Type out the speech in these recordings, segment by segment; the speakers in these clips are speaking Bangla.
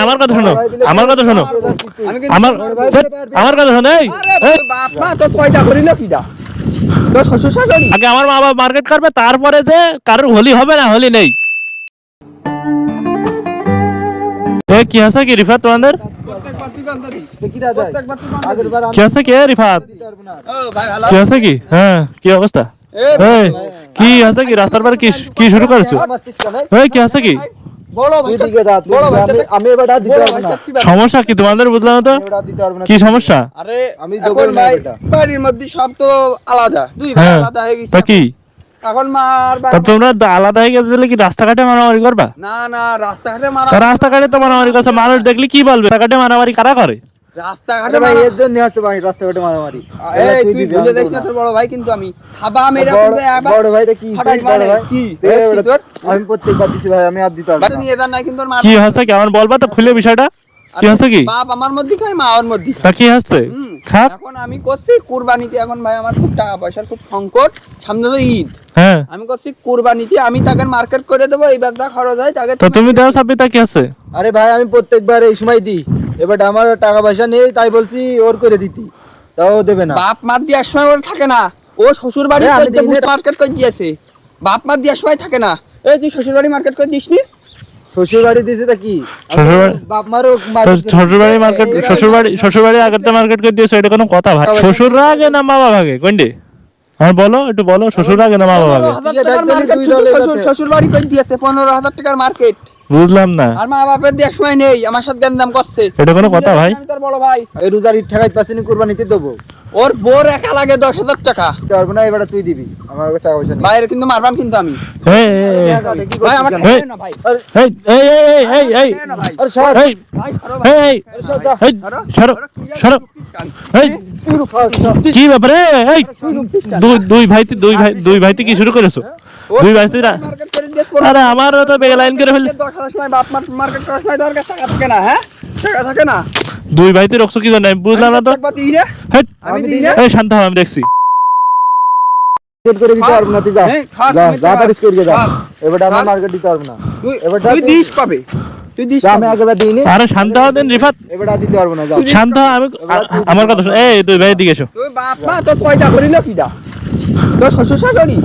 আমার কথা শোনো, আমার কথা শোনো, আমার কথা শোনো। আগে আমার মা বাবা মার্কেট করবে, তারপরে যে কারোর হোলি হবে না, হোলি নেই। কি আছে কি রিফাত তোমাদের? কি আছে কি রিফাত? কি আছে কি? হ্যাঁ, কি অবস্থা? কি আছে কি? রাস্তার পরে কি শুরু করেছো? কি আছে কি? সমস্যা কি তোমাদের? বুঝলাম তো কি সমস্যা। আরে আমি এখন ভাই বাড়ির মধ্যে সব তো আলাদা, দুই ভাই আলাদা হয়ে গেছে। কি এখন মার তোমরা আলাদা হয়ে গেছে বলে কি রাস্তাঘাটে মারামারি করবা? না না, রাস্তাঘাটে রাস্তাঘাটে তো মারামারি করছে, মানুষ দেখলে কি বলবে? রাস্তাঘাটে মারামারি কারা করে? রাস্তাঘাটে ভাই এর জন্য আছে ভাই, রাস্তাঘাটে মারামারি। এই তুই ভুলে যাস না তোর বড় ভাই কিন্তু আমি খাবা মেরে বড় ভাইটা কি কি আমি প্রত্যেকবার দিছি ভাই, আমি আর দিতে পারবো না। নিয়ে যান না কিন্তু কি হচ্ছে কেমন বলবা তো খুলে বিষয়টা? কি হচ্ছে কি? বাপ আমার মধ্যে খায়, মা ওর মধ্যে তা কি হচ্ছে? এখন আমি করছি কুরবানিতে, এখন ভাই আমার খুব টাকা পয়সার খুব সংকট, সামনে তো ঈদ। হ্যাঁ, আমি করছি কুরবানিতে আমি তাকে মার্কেট করে দেবো, এইবার যা খরচ হয় তাকে তো তুমি দাও সাবি। তা কি আছে? আরে ভাই আমি প্রত্যেকবার এই সময় দিই, এবার আমার টাকা পয়সা নেই তাই বলছি ওর করে দিতি, তাও দেবে না। বাপ মা দেওয়ার সময় ওর থাকে না, ও শ্বশুর বাড়ি মার্কেট করে দিয়েছে, বাপ মা দেওয়ার সময় থাকে না। এই তুই শ্বশুর বাড়ি মার্কেট করে দিস নি? শ্বশুর বাড়ি দিয়েছে তা কি? বাপ মারও শ্বশুর বাড়ি মার্কেট, শ্বশুর বাড়ি আগেতে মার্কেট করে দিয়েছে, এটা কোনো কথা ভাই? শ্বশুররা আগে না মা বাবা আগে? কোনটি আমার বলো, একটু বলো, শ্বশুররা আগে না মা বাবা আগে? শ্বশুর বাড়ি করে দিয়েছে 15,000 টাকার মার্কেট। বুঝলাম না। আর মা বাপের দেওয়ার সময় নেই, আমার সাথে দাম করছে। এটা কোনো কথা ভাই? তোর বড় ভাই এই রোজার ঈদ ঠেকাইতে পারছিনি, কুরবানিতে দেবো। ওর বোর একা লাগে 10,000 টাকা। দিতে পারবো না, এবার তুই দিবি, আমার কাছে টাকা পয়সা নেই। বাইরে কিন্তু মারবাম কিন্তু আমি। ভাই আমার খাবে না ভাই। আরে সর কি ব্যাপারে? দুই ভাইতে কি শুরু করেছো? দুই ভাই আরে আমার তো বেগে লাইন করে ফেললে। 10,000 সময় বাপ মার্কেট করার সময় দরকার টাকা থাকে না। হ্যাঁ, টাকা থাকে না। দুই ভাইতে রক্ত কি জানি বুঝলাম না তো। আমি দিই না। এই শান্ত হ, আমি দেখছি। করে দিতে পারবো না, তুই যা যা পারিস করে যা। এবার আমার মার্কেট দিতে পারবো না। তুই দিস পাবে, তুই দিস। আমি আগেবার দিইনি। আরে শান্ত হ দেন রিফাত। এবার আর দিতে পারবো না, যা শান্ত হ। আমি আমার কথা শোন। এই দুই ভাই দিকে এসো। তুই বাপ মা তোর কয়টা করিল কিডা? তোর শ্বশুর শাশুড়ি?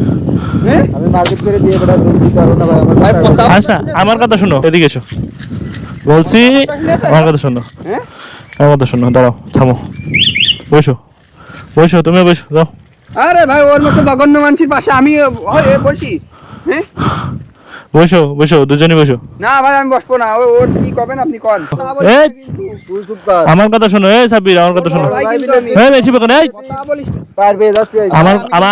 হ্যাঁ, আমি মার্কেট করে দিয়ে এবার দিতে পারবো না ভাই। আমার আচ্ছা আমার কথা শোনো, এদিকে এসো বলছি। আমার কথা শোনো, আমার কথা শোনো, দাঁড়াও, থামো, বসো বসো, তুমি বসো, যাও। আরে ভাই ওর মতো জঘন্য মানুষের পাশে আমি বসি? হ্যাঁ, বসো বসো, দুজনে বসো। না ভাই আমি বসবো না, ওর কি করবেন আপনি কোন? তুই চুপ কর। আমার কথা শোনো, এই সাব্বির আমার কথা শোনো। এই বেশি বকেন, এই কথা বলিস না। পারবে যাচ্ছে।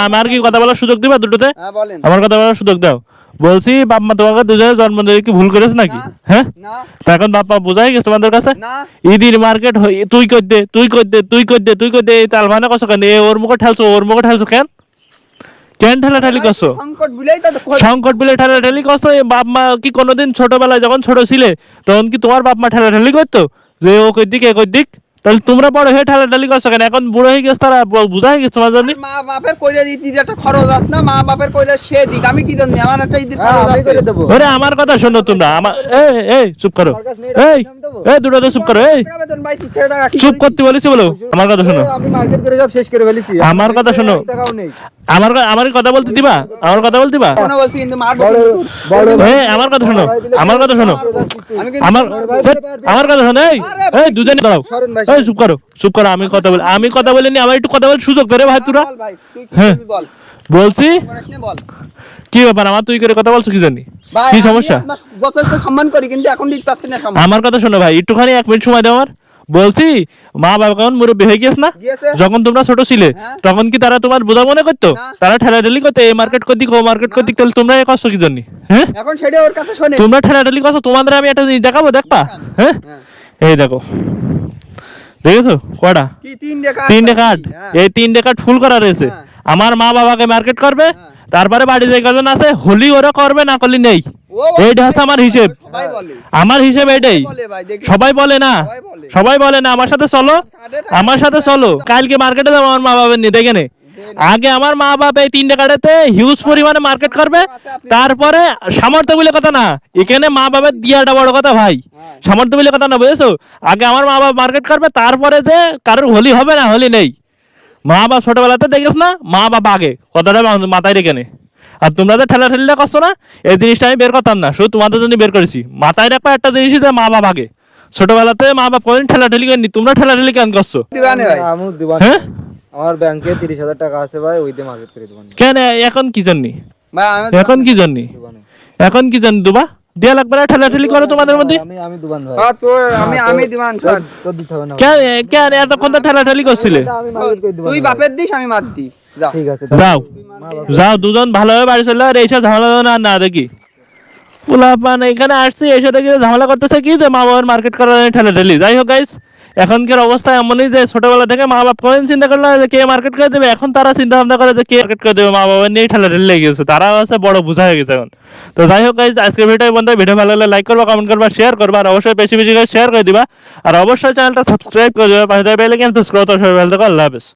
আমার কি কথা বলার সুযোগ দিবা দুটোতে? হ্যাঁ বলেন। আমার কথা বলার সুযোগ দাও। বলছি বাপ মা তোমাকে দুজনে জন্ম দিয়ে কি ভুল করেছ নাকি? হ্যাঁ, না তা এখন বাপ মা বোঝাই গেছে তোমাদের কাছে? না, ঈদের মার্কেট তুই কই দে, তুই কই দে, তুই কই দে, তুই কই দে, তাল মানে কছ কেন? ওর মুখে ঠেলছো, ওর মুখে ঠেলছো কেন? কেন ঠেলাঠেলি করছো? সংকট বুঝলেই তো সংকট বিলে ঠেলাঠেলি করছো? বাপ মা কি কোনোদিন ছোটবেলায় যখন ছোট ছিলে তখন কি তোমার বাপ মা ঠেলাঠেলি করতো যে ও কই দিক এ কই দিক? তাহলে তোমরা বড় হয়ে ঠেলাঠেলি করছো কেন? এখন বুড়ো হয়ে গেছে, তারা বুঝা হয়ে গেছে তোমার জন্য। মা বাপের কইলে দিতে একটা খরচ আছে না, মা বাপের কইলে সে দিক, আমি কি জানি আমার একটা ঈদের খরচ আমি আছে। করে দেবো। ওরে আমার কথা শোনো তোমরা। আমার এই চুপ করো। এই দুটো তো চুপ করো। এই চুপ করতে বলেছি বলো। আমার কথা শোনো, আমি মার্কেট করে সব শেষ করে ফেলেছি। আমার কথা শোনো। টাকাও নেই। আমার কথা বলতে দিবা? আমার কথা বলতে দিবা? কোন বলছি কিন্তু মারবো। বড় এই আমার কথা শোনো, আমার কথা শোনো, আমি কিন্তু আমার কথা শোনো। এই দুজনে দাঁড়াও। সরেন ভাই। এই চুপ করো, চুপ করো। আমি কথা বলিনি, আমার একটু কথা বলার সুযোগ করে ভাই তোরা। বল ভাই, তুই কি হ্যাঁ। বল, বলছি প্রশ্নে বল। কি ব্যাপার? আমার তুই করে কথা বলছো কি জানি? ভাই কি আমি সমস্যা? আপনার যথেষ্ট সম্মান করি কিন্তু এখন দিতে পারছি না সম্মান। আমার কথা শোনো ভাই, একটুখানি 1 মিনিট সময় দাও আমার। বলছি মা বাবা কেমন মুরব্বী হয়ে গিয়েছ না? গিয়েছে। যখন তোমরা ছোট ছিলে হ্যাঁ। তখন কি তারা তোমার বোঝা মনে করতো? না। তারা ঠেলাঠেলি করতো, এই মার্কেট কর দিক, ও মার্কেট কর দিক, তাহলে তোমরা এ করছো কি জন্য? হ্যাঁ, এখন সেটা ওর কাছে শোনে। তোমরা ঠেলাঠেলি করছো। তোমাদের আমি একটা জিনিস দেখাবো, দেখবা? হ্যাঁ, হ্যাঁ। এই দেখো, দেখেছো কয়টা? কি 3 টাকা? 3 কার্ড। এই 3 কার্ড ফুল করা রয়েছে। হ্যাঁ। আমার মা বাবাকে মার্কেট করবে, হ্যাঁ। তারপরে বাড়ি যে কজন আছে হোলি ওরা করবে, না করলে নেই। এইটা হচ্ছে আমার হিসেব। সবাই বলে। আমার হিসেব এটাই। বলে ভাই দেখি। সবাই বলে না, সবাই বলে। সবাই বলে না। আমার সাথে চলো, আমার সাথে চলো। কালকে মার্কেটে যাবো আমার মা বাবার নিয়ে, দেখে নে আগে আমার মা বাপ এই 3 টাকাতে হিউজ পরিমাণে মার্কেট করবে, তারপরে সামর্থ্য বলে কথা না, এখানে মা বাবার দিয়াটা বড় কথা ভাই, সামর্থ্য বলে কথা না, বুঝেছো? আগে আমার মা বাপ মার্কেট করবে, তারপরে যে কারোর হোলি হবে না, হোলি নেই। মা বাপ ছোটবেলাতে দেখিস না, মা বাপ আগে কথাটা মাথায় রেখে নে। আর তোমরা যে ঠেলাঠেলিটা করছো না, এই জিনিসটা আমি বের করতাম না, শুধু তোমাদের জন্য বের করেছি। মাথায় রাখবা একটা জিনিসই যে মা বাপ আগে। ছোটবেলাতে মা বাপ কোনদিন ঠেলাঠেলি করেনি, তোমরা ঠেলাঠেলি কেন করছো? দিবানে ভাই আমু দিবান, হ্যাঁ আমার ব্যাংকে 30,000 টাকা আছে ভাই, ওই দিয়ে মার্কেট করে দিবান। কেন এখন কি জন্যে, ভাই আমি এখন কি জন্যে, এখন কি জন্য দুবা দেয়া লাগবে না? ঠেলাঠেলি করো তোমাদের মধ্যে আমি দিবান ভাই। তো আমি দিবান সর। তোর দিতে হবে না। কেন কেন এতক্ষণ তো ঠেলাঠেলি করছিলে? আমি মার্কেট করে দিবান। তুই বাপের দিস আমি মার দি যা। ঠিক আছে যাও যাও, দুজন ভালোভাবে বাড়ি চলে, আর এইসব ঝামেলা না না দেখি। পোলাপান এখানে আসছি, এসে দেখি ঝামেলা করতেছে কি, যে মা বাবার মার্কেট করার ঠেলাঠেলি। যাই হোক গাইস, এখনকার অবস্থা এমনই যে ছোটবেলা থেকে মা বাপ কোন চিন্তা করলো যে কে মার্কেট করে দেবে, এখন তারা চিন্তা ভাবনা করে যে কে মার্কেট করে দেবে, মা বাবার নিয়ে ঠেলাঠেলি লেগে গেছে, তারা হচ্ছে বড় বোঝা হয়ে গেছে এখন। তো যাই হোক গাইস, আজকের ভিডিও বন্ধু, ভিডিও ভালো লাগলে লাইক করবা, কমেন্ট করবা, শেয়ার করবা, আর অবশ্যই বেশি বেশি করে শেয়ার করে দিবা, আর অবশ্যই চ্যানেলটা সাবস্ক্রাইব করে দেবা, পাশে বেল আইকন প্রেস করো। তো সবাই ভালো থাকো, আল্লাহ হাফেজ।